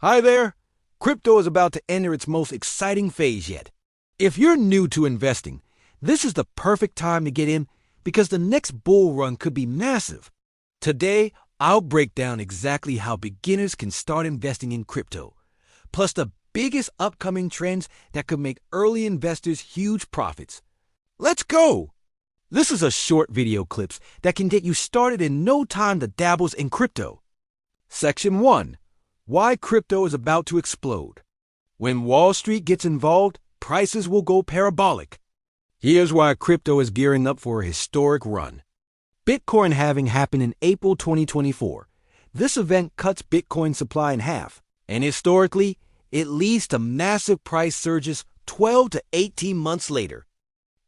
Hi there! Crypto is about to enter its most exciting phase yet. If you're new to investing, this is the perfect time to get in because the next bull run could be massive. Today, I'll break down exactly how beginners can start investing in crypto, plus the biggest upcoming trends that could make early investors huge profits. Let's go! This is a short video clips that can get you started in no time to dabble in crypto. Section 1. Why crypto is about to explode. When Wall Street gets involved, prices will go parabolic. Here's why crypto is gearing up for a historic run. Bitcoin halving happened in April 2024. This event cuts Bitcoin supply in half, and historically, it leads to massive price surges 12 to 18 months later.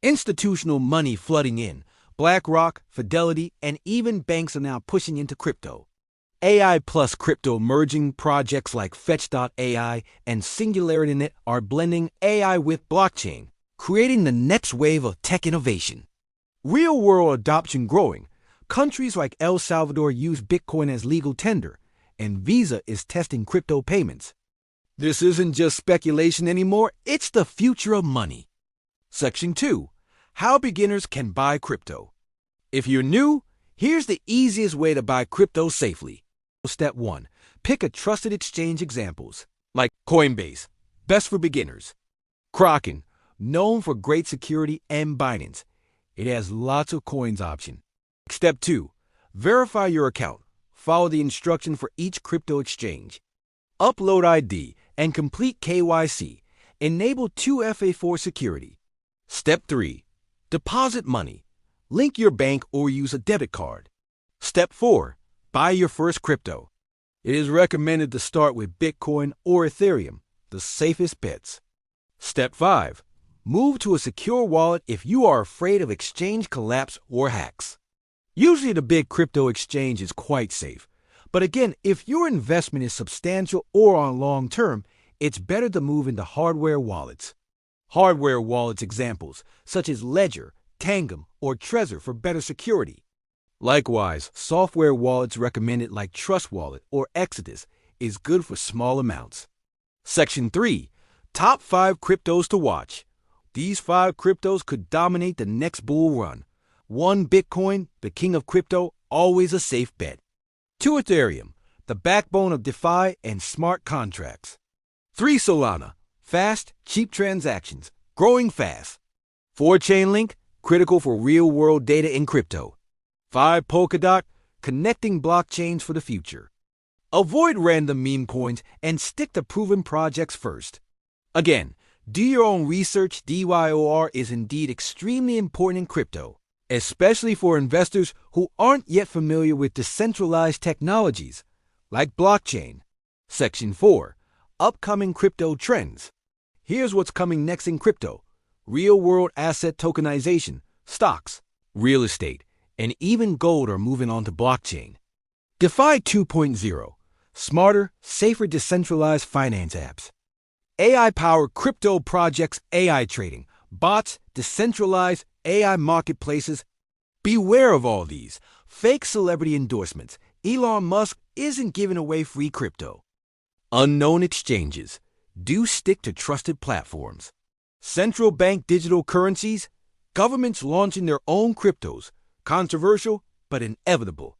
Institutional money flooding in. BlackRock, Fidelity, and even banks are now pushing into crypto. AI plus crypto merging projects like Fetch.ai and SingularityNet are blending AI with blockchain, creating the next wave of tech innovation. Real-world adoption growing. Countries like El Salvador use Bitcoin as legal tender, and Visa is testing crypto payments. This isn't just speculation anymore, it's the future of money. Section 2. How beginners can buy crypto. If you're new, here's the easiest way to buy crypto safely. Step 1. Pick a trusted exchange examples, like Coinbase, best for beginners. Kraken, known for great security, and Binance. It has lots of coins option. Step 2. Verify your account. Follow the instruction for each crypto exchange. Upload ID and complete KYC. Enable 2FA4 security. Step 3. Deposit money. Link your bank or use a debit card. Step 4. Buy your first crypto. It is recommended to start with Bitcoin or Ethereum, the safest bets. Step 5. Move to a secure wallet if you are afraid of exchange collapse or hacks. Usually the big crypto exchange is quite safe, but again, if your investment is substantial or on long term, it's better to move into hardware wallets. Hardware wallets examples, such as Ledger, Tangum, or Trezor for better security. Likewise, software wallets recommended like Trust Wallet or Exodus is good for small amounts. Section 3. Top 5 cryptos to watch. These 5 cryptos could dominate the next bull run. 1. Bitcoin, the king of crypto, always a safe bet. 2. Ethereum, the backbone of DeFi and smart contracts. 3. Solana, fast, cheap transactions, growing fast. 4. Chainlink, critical for real-world data in crypto. 5. Polkadot, connecting blockchains for the future. Avoid random meme coins and stick to proven projects first. Again, do your own research. DYOR is indeed extremely important in crypto, especially for investors who aren't yet familiar with decentralized technologies like blockchain. Section 4. Upcoming crypto trends. Here's what's coming next in crypto. Real-world asset tokenization, stocks, real estate, and even gold are moving on to blockchain. DeFi 2.0. Smarter, safer decentralized finance apps. AI-powered crypto projects, AI trading, bots, decentralized AI marketplaces. Beware of all these. Fake celebrity endorsements. Elon Musk isn't giving away free crypto. Unknown exchanges. Do stick to trusted platforms. Central bank digital currencies. Governments launching their own cryptos. Controversial, but inevitable.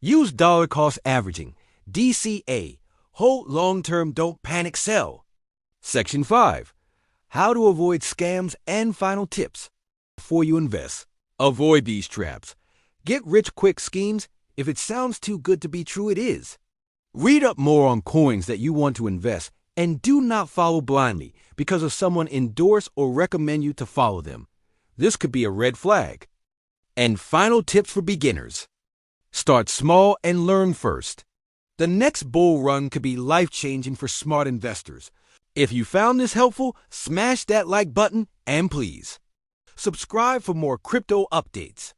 Use dollar cost averaging. DCA. Hold long-term, don't panic, sell. Section 5. How to avoid scams and final tips. Before you invest, avoid these traps. Get-rich-quick schemes. If it sounds too good to be true, it is. Read up more on coins that you want to invest, and do not follow blindly because of someone endorse or recommend you to follow them. This could be a red flag. And final tips for beginners. Start small and learn first. The next bull run could be life-changing for smart investors. If you found this helpful, smash that like button and please subscribe for more crypto updates.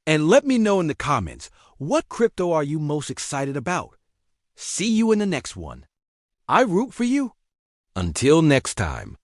And let me know in the comments, what crypto are you most excited about? See you in the next one. I root for you. Until next time.